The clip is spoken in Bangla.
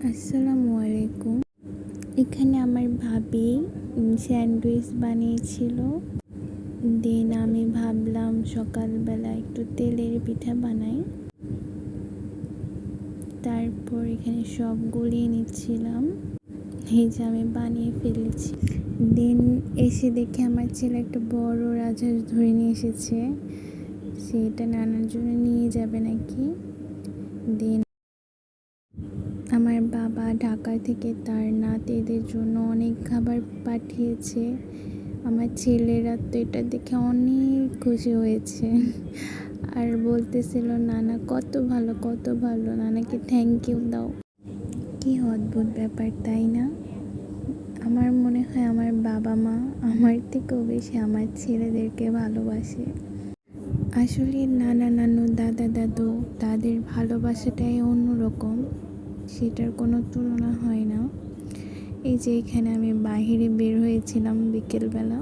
আসসালামু আলাইকুম। এখানে আমার ভাবি স্যান্ডউইচ বানিয়েছিল। দেন আমি ভাবলাম সকালবেলা একটু তেলের পিঠা বানাই। তারপর এখানে সব গলিয়ে নিচ্ছিলাম। এই যে আমি বানিয়ে ফেলেছি। দেন এসে দেখে আমার ছেলে একটা বড় রাজহাঁস ধরে নিয়ে এসেছে, সেটা নানার জন্য নিয়ে যাবে নাকি। দেন আমার বাবা ঢাকা থেকে তার নাতিদের জন্য অনেক খাবার পাঠিয়েছে। আমার ছেলেরা তো এটা দেখে অনেক খুশি হয়েছে আর বলতেছিল, নানা কত ভালো কত ভালো, নানাকে থ্যাংক ইউ দাও। কি অদ্ভুত ব্যাপার তাই না? আমার মনে হয় আমার বাবা মা আমার থেকেও বেশি আমার ছেলেদেরকে ভালোবাসে। আসলে নানা নানু দাদা দাদু তাদের ভালোবাসাটাই অন্যরকম, সেটার কোনো তুলনা হয় না। এই যে এখানে আমি বাহিরে বের হয়েছিলাম বিকেলবেলা,